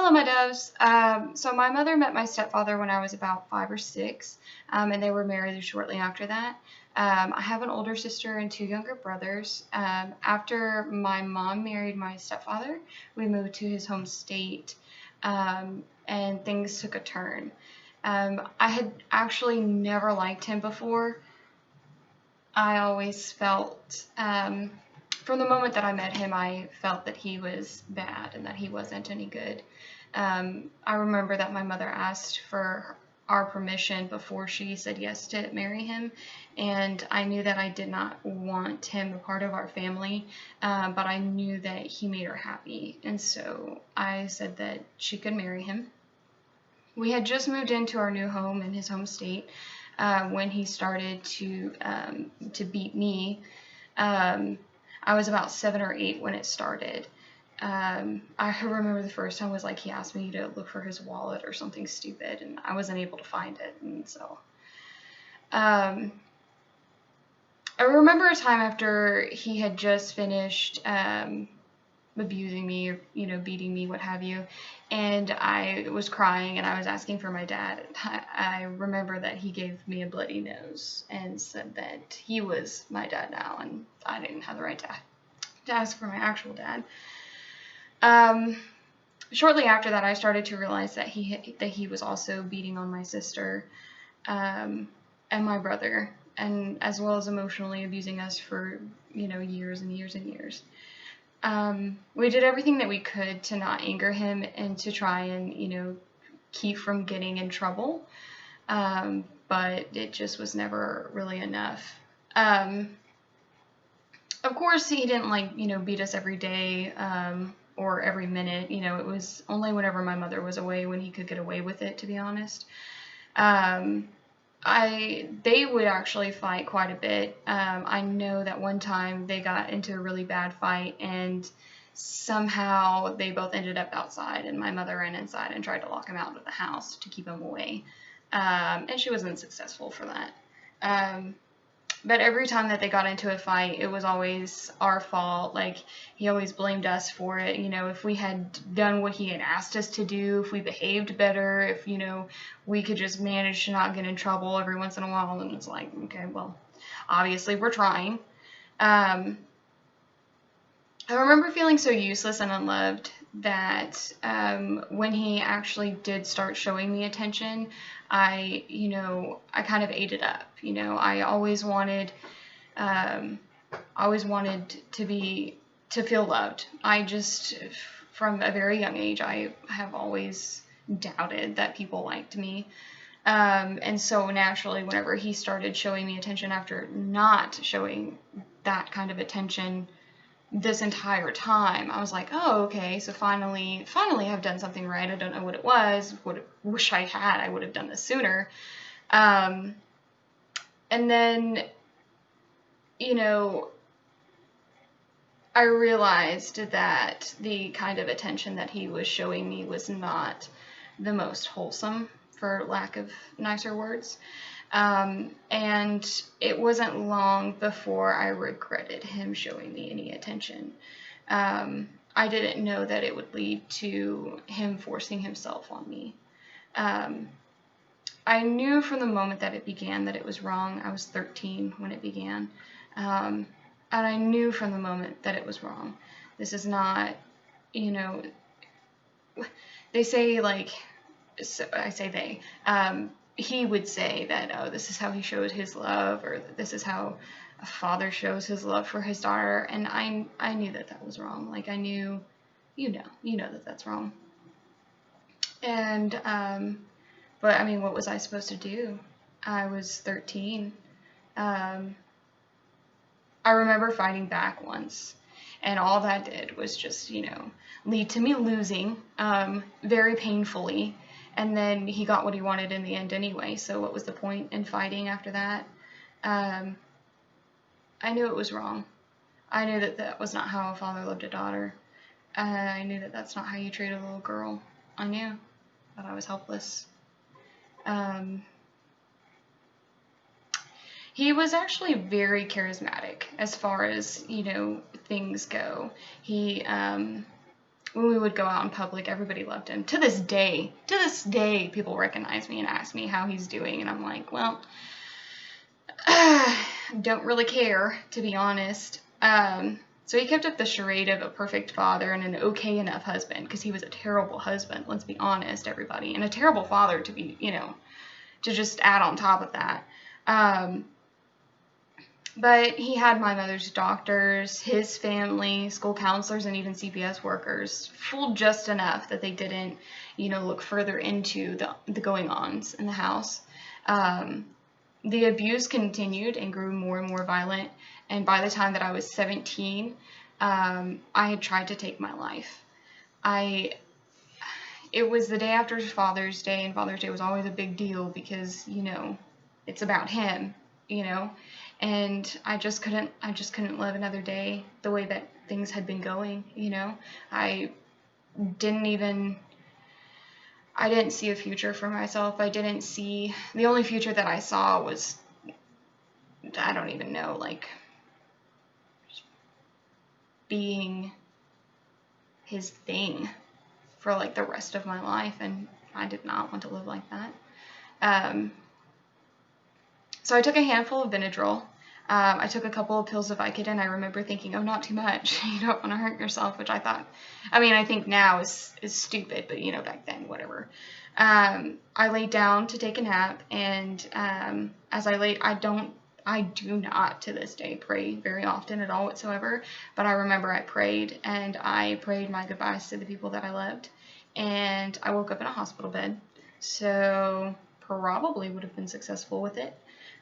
Hello, my doves. So my mother met my stepfather when I was about 5 or 6, and they were married shortly after that. I have an older sister and 2 younger brothers. After my mom married my stepfather, we moved to his home state, and things took a turn. I had actually never liked him before. I always felt, from the moment that I met him, I felt that he was bad and that he wasn't any good. I remember that my mother asked for our permission before she said yes to marry him, and I knew that I did not want him a part of our family, but I knew that he made her happy, and so I said that she could marry him. We had just moved into our new home in his home state when he started to beat me. I was about 7 or 8 when it started. I remember the first time was like he asked me to look for his wallet or something stupid, and I wasn't able to find it, and so um, I remember a time after he had just finished abusing me, or beating me, what have you, and I was crying and I was asking for my dad. I remember that he gave me a bloody nose and said that he was my dad now, and I didn't have the right to ask for my actual dad. Shortly after that, I started to realize that he was also beating on my sister, and my brother, and as well as emotionally abusing us for years and years and years. We did everything that we could to not anger him and to try and keep from getting in trouble, but it just was never really enough. Of course, he didn't beat us every day, or every minute. It was only whenever my mother was away when he could get away with it, to be honest. They would actually fight quite a bit. I know that one time they got into a really bad fight, and somehow they both ended up outside, and my mother ran inside and tried to lock him out of the house to keep him away. And she wasn't successful for that. But every time that they got into a fight, it was always our fault. Like, he always blamed us for it. If we had done what he had asked us to do, if we behaved better, if, we could just manage to not get in trouble every once in a while. And it's like, okay, well, obviously we're trying. I remember feeling so useless and unloved that when he actually did start showing me attention, I kind of ate it up. I always wanted to feel loved. From a very young age, I have always doubted that people liked me. And so naturally, whenever he started showing me attention after not showing that kind of attention this entire time, I was like, oh, okay, so finally I've done something right. I don't know what it was. Wish I had. I would have done this sooner. And then, I realized that the kind of attention that he was showing me was not the most wholesome, for lack of nicer words. And it wasn't long before I regretted him showing me any attention. I didn't know that it would lead to him forcing himself on me. I knew from the moment that it began that it was wrong. I was 13 when it began. And I knew from the moment that it was wrong. This is not, they say, like, so I say they, he would say that, oh, this is how he showed his love, or this is how a father shows his love for his daughter, and I knew that was wrong. Like, I knew, you know that that's wrong. And, but, I mean, what was I supposed to do? I was 13. I remember fighting back once, and all that did was just, lead to me losing, very painfully. And then he got what he wanted in the end anyway, so what was the point in fighting after that? I knew it was wrong. I knew that was not how a father loved a daughter. I knew that that's not how you treat a little girl. I knew that I was helpless. He was actually very charismatic as far as, things go. He when we would go out in public, everybody loved him. To this day, people recognize me and ask me how he's doing, and I'm like, well, don't really care, to be honest. So he kept up the charade of a perfect father and an okay enough husband, because he was a terrible husband, let's be honest, everybody, and a terrible father to be, to just add on top of that. But he had my mother's doctors, his family, school counselors, and even CPS workers fooled just enough that they didn't, look further into the going-ons in the house. The abuse continued and grew more and more violent, and by the time that I was 17, I had tried to take my life. It was the day after Father's Day, and Father's Day was always a big deal because, it's about him, and I just couldn't live another day the way that things had been going, I didn't see a future for myself. The only future that I saw was, I don't even know, like, being his thing for, like, the rest of my life, and I did not want to live like that. So I took a handful of Benadryl. I took a couple of pills of Vicodin. I remember thinking, oh, not too much. You don't want to hurt yourself, which I thought, I think now is stupid, but, back then, whatever. I laid down to take a nap, and as I laid, I do not to this day pray very often at all whatsoever, but I remember I prayed, and I prayed my goodbyes to the people that I loved, and I woke up in a hospital bed, so probably would have been successful with it.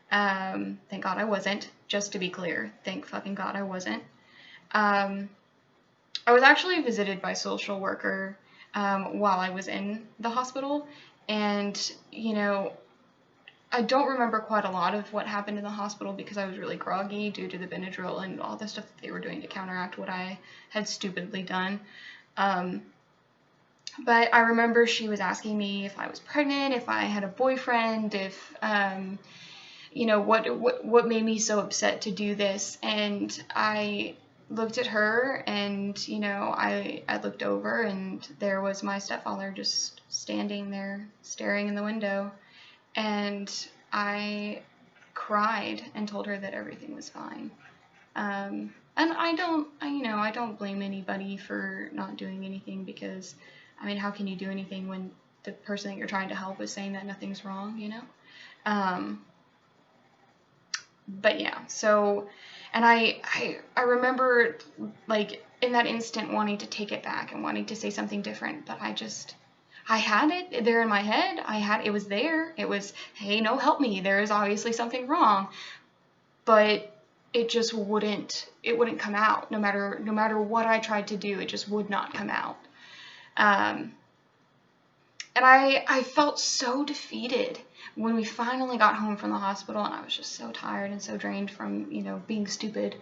Thank God I wasn't, just to be clear. Thank fucking God I wasn't. I was actually visited by a social worker while I was in the hospital, and, I don't remember quite a lot of what happened in the hospital because I was really groggy due to the Benadryl and all the stuff that they were doing to counteract what I had stupidly done. But I remember she was asking me if I was pregnant, if I had a boyfriend, if, what made me so upset to do this. And I looked at her, and, I looked over, and there was my stepfather just standing there staring in the window. And I cried and told her that everything was fine. And I don't blame anybody for not doing anything because, how can you do anything when the person that you're trying to help is saying that nothing's wrong, But yeah, so, and I remember, like, in that instant wanting to take it back and wanting to say something different, but I had it there in my head. It was there. It was, hey, no, help me. There is obviously something wrong. But it just wouldn't come out. No matter what I tried to do, it just would not come out. And I felt so defeated when we finally got home from the hospital, and I was just so tired and so drained from, being stupid.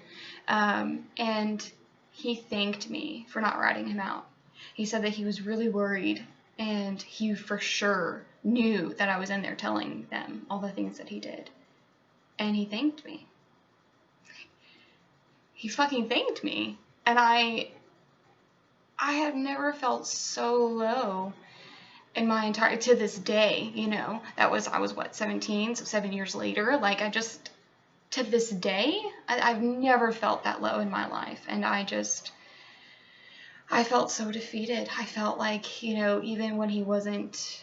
And he thanked me for not ratting him out. He said that he was really worried, and he for sure knew that I was in there telling them all the things that he did. And he thanked me. He fucking thanked me. And I have never felt so low in my entire, to this day, I was 17, so 7 years later, like, to this day, I've never felt that low in my life. And I felt so defeated. I felt like, even when he wasn't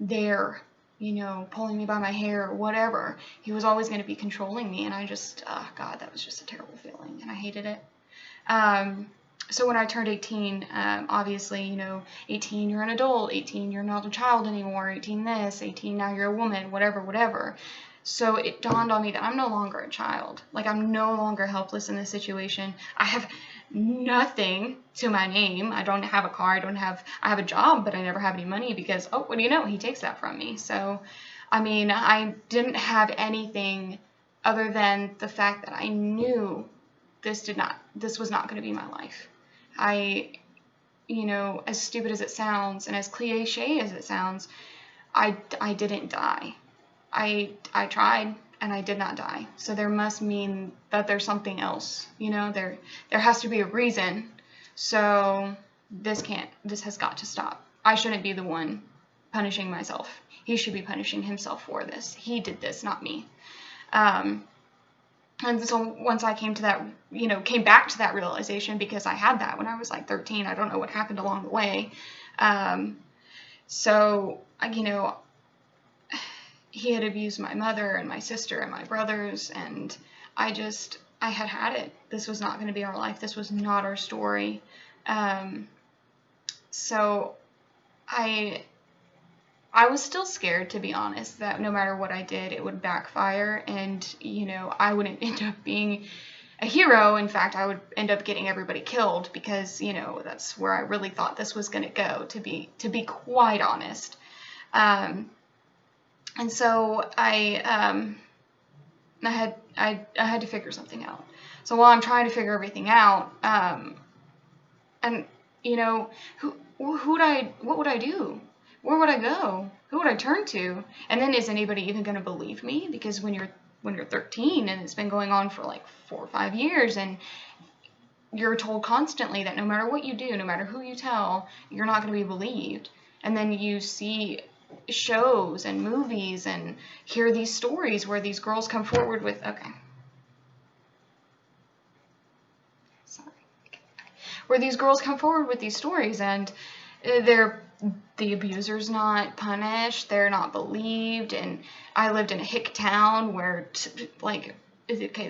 there, pulling me by my hair or whatever, he was always going to be controlling me. And I God, that was just a terrible feeling. And I hated it. So when I turned 18, obviously, 18, you're an adult. 18, you're not a child anymore. 18 this, 18, now you're a woman, whatever. So it dawned on me that I'm no longer a child. Like, I'm no longer helpless in this situation. I have nothing to my name. I don't have a car. I have a job, but I never have any money because, what do you know? He takes that from me. So, I didn't have anything other than the fact that I knew this was not going to be my life. As stupid as it sounds and as cliche as it sounds, I didn't die. I tried, and I did not die. So there must mean that there's something else, there has to be a reason. So this has got to stop. I shouldn't be the one punishing myself. He should be punishing himself for this. He did this, not me. And so once I came back to that realization, because I had that when I was like 13, I don't know what happened along the way. So, he had abused my mother and my sister and my brothers, and I had it. This was not going to be our life. This was not our story. So I was still scared, to be honest, that no matter what I did, it would backfire, and, I wouldn't end up being a hero. In fact, I would end up getting everybody killed, because, that's where I really thought this was going to go, to be quite honest. And so I had to figure something out. So while I'm trying to figure everything out, and, what would I do? Where would I go? Who would I turn to? And then, is anybody even going to believe me? Because when you're 13 and it's been going on for like 4 or 5 years, and you're told constantly that no matter what you do, no matter who you tell, you're not going to be believed. And then you see shows and movies and hear these stories where these girls come forward with, where these girls come forward with these stories, and the abuser's not punished, they're not believed. And I lived in a hick town where, the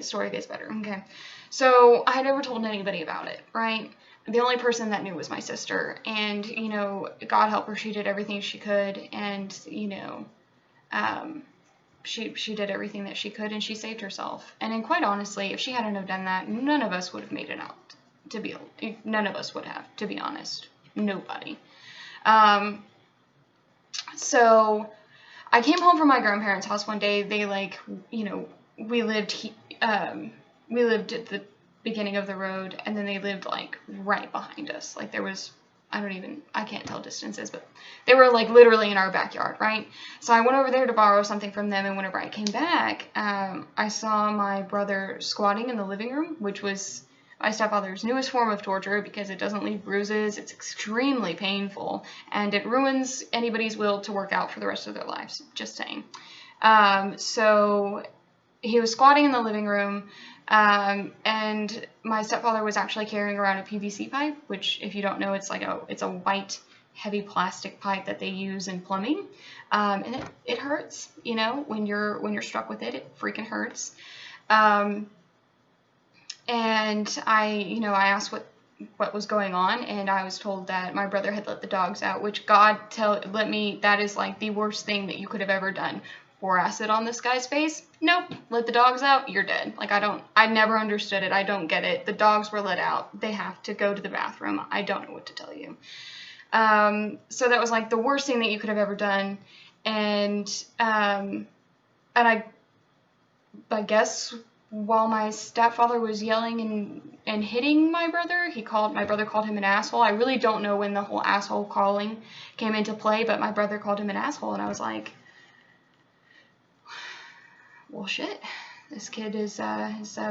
story gets better. Okay, so I had never told anybody about it, right? The only person that knew was my sister, and, God help her, she did everything she could, and, she did everything that she could, and she saved herself. And quite honestly, if she hadn't have done that, none of us would have made it out. None of us would have, to be honest. Nobody. So I came home from my grandparents' house one day. They we lived at the beginning of the road, and then they lived right behind us. There was, I can't tell distances, but they were literally in our backyard, right? So I went over there to borrow something from them, and whenever I came back, I saw my brother squatting in the living room, which was my stepfather's newest form of torture, because it doesn't leave bruises. It's extremely painful, and it ruins anybody's will to work out for the rest of their lives. Just saying. So he was squatting in the living room, and my stepfather was actually carrying around a PVC pipe, which, if you don't know, it's a white, heavy plastic pipe that they use in plumbing, and it hurts. When you're struck with it, it freaking hurts. And I asked what was going on, and I was told that my brother had let the dogs out, which that is the worst thing that you could have ever done. Pour acid on this guy's face? Nope. Let the dogs out? You're dead. I never understood it. I don't get it. The dogs were let out. They have to go to the bathroom. I don't know what to tell you. So that was the worst thing that you could have ever done. And I guess while my stepfather was yelling and hitting my brother, my brother called him an asshole. I really don't know when the whole asshole calling came into play, but my brother called him an asshole, and I was like, well, shit, this kid is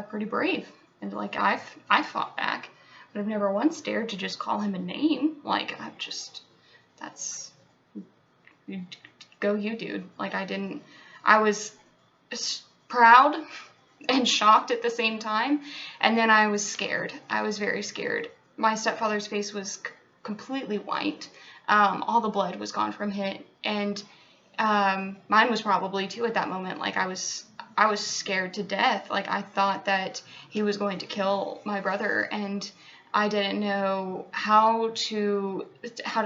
pretty brave. And I fought back, but I've never once dared to just call him a name. That's, go you, dude. I was proud and shocked at the same time, and then I was scared. I was very scared. My stepfather's face was completely white. All the blood was gone from it, and mine was probably too at that moment. I was scared to death. I thought that he was going to kill my brother, and I didn't know how to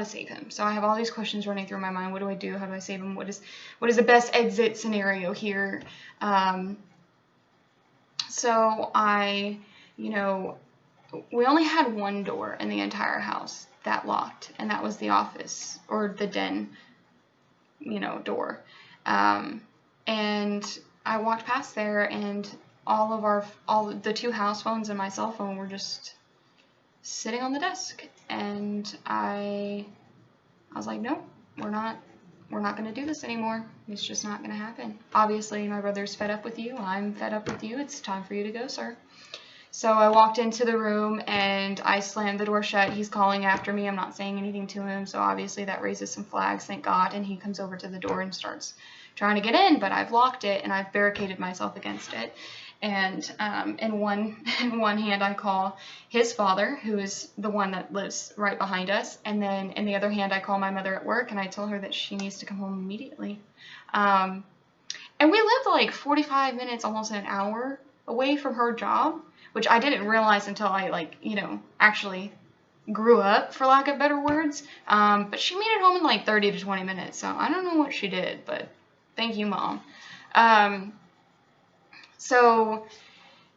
save him. So I have all these questions running through my mind. What do I do? How do I save him? What is the best exit scenario here? So we only had one door in the entire house that locked, and that was the office, or the den, door. And I walked past there, and all the 2 house phones and my cell phone were just sitting on the desk. And I was like, nope, we're not going to do this anymore. It's just not going to happen. Obviously, my brother's fed up with you. I'm fed up with you. It's time for you to go, sir. So I walked into the room and I slammed the door shut. He's calling after me. I'm not saying anything to him. So obviously that raises some flags, thank God. And he comes over to the door and starts trying to get in, but I've locked it and I've barricaded myself against it. And in one hand I call his father, who is the one that lives right behind us, and then in the other hand I call my mother at work and I tell her that she needs to come home immediately. And we lived like 45 minutes, almost an hour away from her job, which I didn't realize until I actually grew up, for lack of better words. But she made it home in like 30 to 20 minutes, so I don't know what she did, but thank you, Mom. So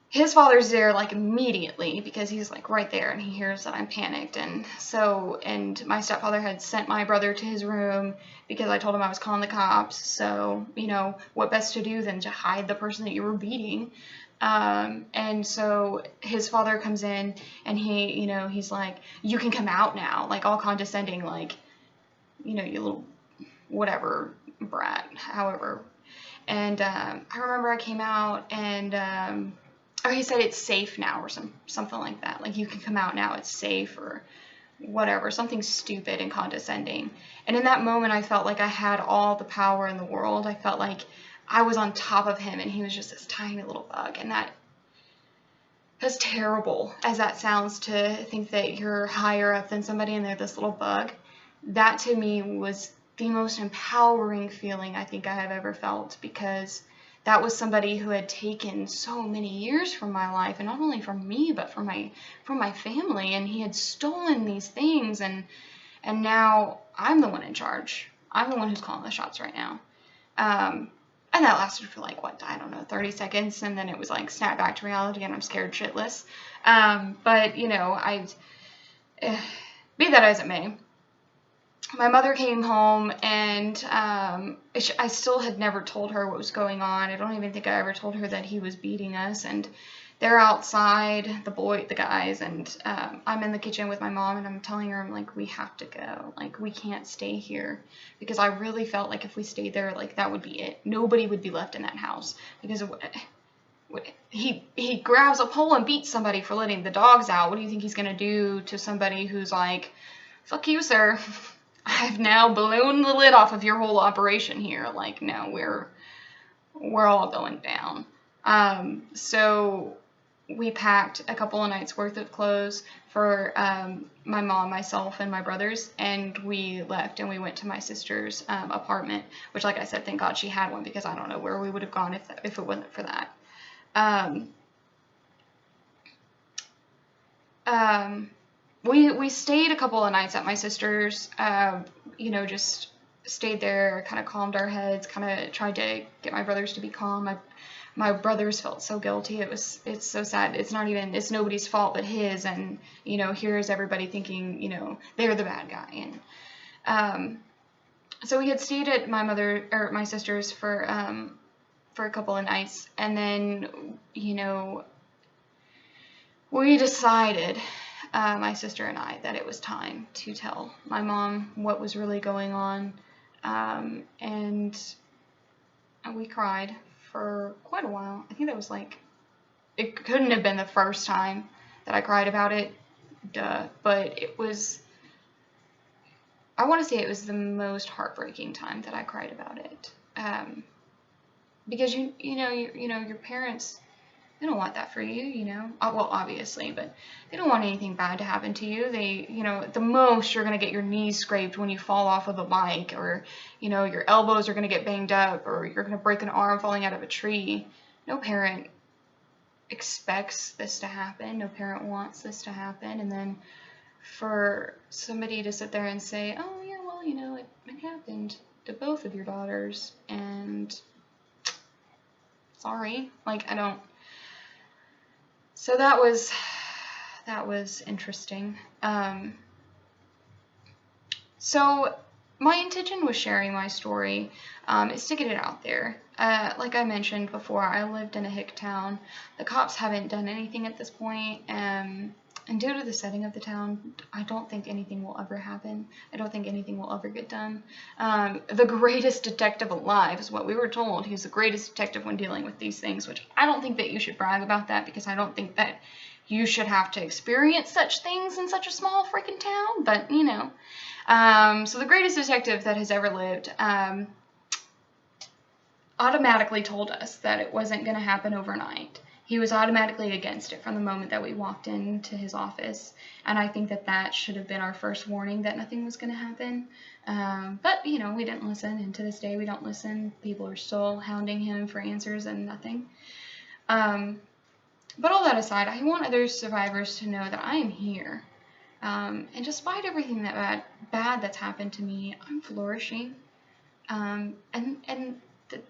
his father's there like immediately because he's like right there and he hears that I'm panicked. And my stepfather had sent my brother to his room because I told him I was calling the cops. So, what best to do than to hide the person that you were beating? And so his father comes in and he's like, you can come out now, like all condescending, like, you little whatever brat, however. And I remember I came out and he said it's safe now or something like that. Like, you can come out now, it's safe, or whatever, something stupid and condescending. And in that moment, I felt like I had all the power in the world. I felt like I was on top of him and he was just this tiny little bug. And that's terrible, as that sounds, to think that you're higher up than somebody and they're this little bug. That to me was the most empowering feeling I think I have ever felt, because that was somebody who had taken so many years from my life, and not only from me, but from my family, and he had stolen these things, and now I'm the one in charge. I'm the one who's calling the shots right now. And that lasted for 30 seconds, and then it was like snap back to reality, and I'm scared shitless. But be that as it may, my mother came home, and I still had never told her what was going on. I don't even think I ever told her that he was beating us. And they're outside, the guys, and I'm in the kitchen with my mom, and I'm telling her, I'm like, we have to go. Like, we can't stay here, because I really felt like if we stayed there, like, that would be it. Nobody would be left in that house, because he grabs a pole and beats somebody for letting the dogs out. What do you think he's gonna do to somebody who's like, fuck you, sir? I've now ballooned the lid off of your whole operation here. Like, no, we're all going down. So we packed a couple of nights worth of clothes for my mom, myself, and my brothers, and we left and we went to my sister's apartment, which, like I said, thank God she had one, because I don't know where we would have gone if it wasn't for that. We stayed a couple of nights at my sister's, just stayed there, kind of calmed our heads, kind of tried to get my brothers to be calm. My brothers felt so guilty. It's so sad. It's nobody's fault but his. And, here's everybody thinking, they're the bad guy. And, so we had stayed at my sister's for a couple of nights. And then, we decided, my sister and I, that it was time to tell my mom what was really going on. And we cried for quite a while. I think that was it couldn't have been the first time that I cried about it, but it was, I want to say it was the most heartbreaking time that I cried about it. Because your parents, they don't want that for you, well, obviously, but they don't want anything bad to happen to you. They, at the most, you're going to get your knees scraped when you fall off of a bike, or, your elbows are going to get banged up, or you're going to break an arm falling out of a tree. No parent expects this to happen. No parent wants this to happen. And then for somebody to sit there and say, oh, yeah, well, it happened to both of your daughters, and sorry, I don't. So that was interesting. So my intention with sharing my story is to get it out there. Like I mentioned before, I lived in a hick town. The cops haven't done anything at this point. And due to the setting of the town, I don't think anything will ever happen. I don't think anything will ever get done. The greatest detective alive is what we were told. He's the greatest detective when dealing with these things, which I don't think that you should brag about that, because I don't think that you should have to experience such things in such a small freaking town. But, you know. So the greatest detective that has ever lived automatically told us that it wasn't going to happen overnight. He was automatically against it from the moment that we walked into his office. And I think that that should have been our first warning that nothing was going to happen. But, you know, we didn't listen. And to this day, we don't listen. People are still hounding him for answers and nothing. But all that aside, I want other survivors to know that I am here. And despite everything that bad that's happened to me, I'm flourishing. And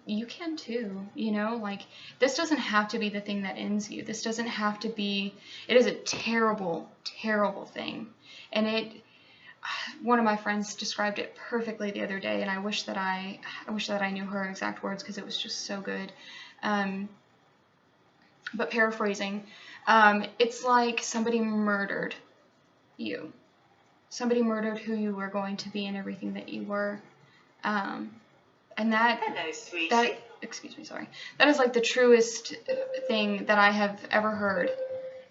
you can too, you know, like, this doesn't have to be the thing that ends you. This doesn't have to be, it is a terrible, terrible thing. And one of my friends described it perfectly the other day, and I wish that I knew her exact words, because it was just so good. But paraphrasing, it's like somebody murdered you. Somebody murdered who you were going to be and everything that you were. And that is like the truest thing that I have ever heard,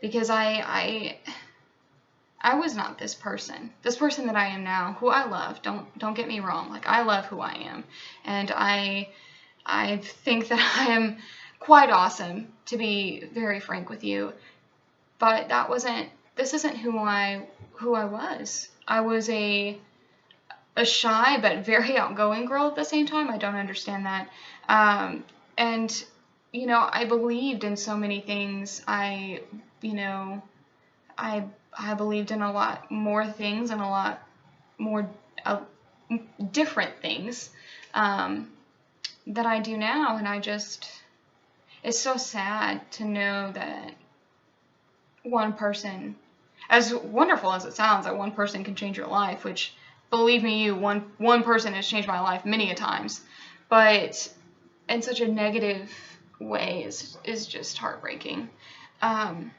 because I was not this person that I am now, who I love. Don't get me wrong. Like, I love who I am, and I think that I am quite awesome, to be very frank with you. But this isn't who I was. I was a shy but very outgoing girl at the same time. I don't understand that. And, you know, I believed in so many things. I believed in a lot more things, and a lot more different things that I do now. And it's so sad to know that one person, as wonderful as it sounds, that one person can change your life, which, believe me, one person has changed my life many a times, but in such a negative way is just heartbreaking. But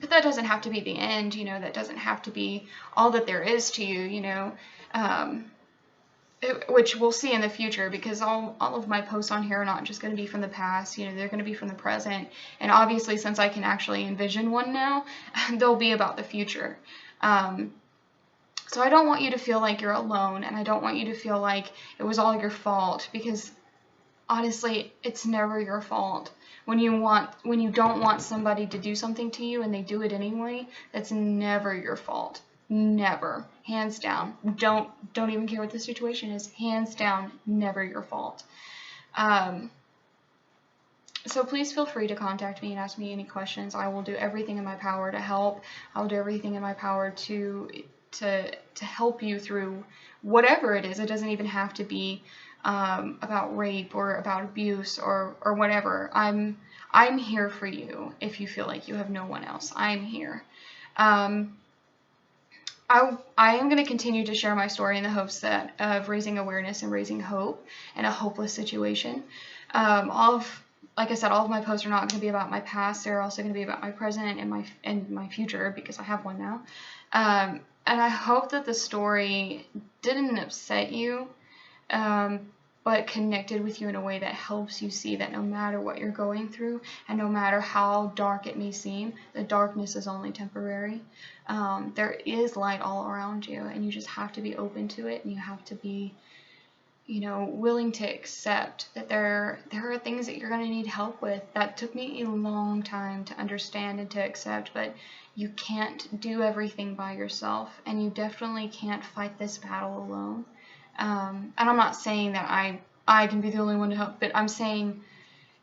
that doesn't have to be the end, you know. That doesn't have to be all that there is to you, you know. Which we'll see in the future, because all of my posts on here are not just going to be from the past, you know, they're going to be from the present. And obviously, since I can actually envision one now, they'll be about the future. So I don't want you to feel like you're alone, and I don't want you to feel like it was all your fault, because honestly, it's never your fault. When you don't want somebody to do something to you and they do it anyway, that's never your fault. Never. Hands down. Don't even care what the situation is. Hands down, never your fault. So please feel free to contact me and ask me any questions. I will do everything in my power to help. I will do everything in my power to help you through whatever it is. It doesn't even have to be about rape or about abuse or whatever. I'm here for you if you feel like you have no one else. I'm here. I am going to continue to share my story in the hopes of raising awareness and raising hope in a hopeless situation. Like I said, all of my posts are not going to be about my past. They're also going to be about my present and my future, because I have one now. And I hope that the story didn't upset you, but connected with you in a way that helps you see that no matter what you're going through, and no matter how dark it may seem, the darkness is only temporary. There is light all around you, and you just have to be open to it, and you have to be, you know, willing to accept that there are things that you're going to need help with. That took me a long time to understand and to accept, but you can't do everything by yourself, and you definitely can't fight this battle alone. And I'm not saying that I can be the only one to help, but I'm saying,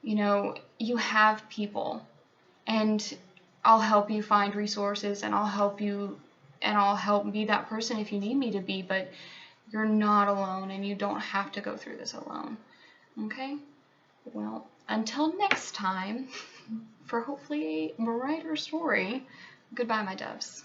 you know, you have people, and I'll help you find resources, and I'll help be that person if you need me to be, but you're not alone, and you don't have to go through this alone. Okay? Well, until next time, for hopefully a brighter story, goodbye, my doves.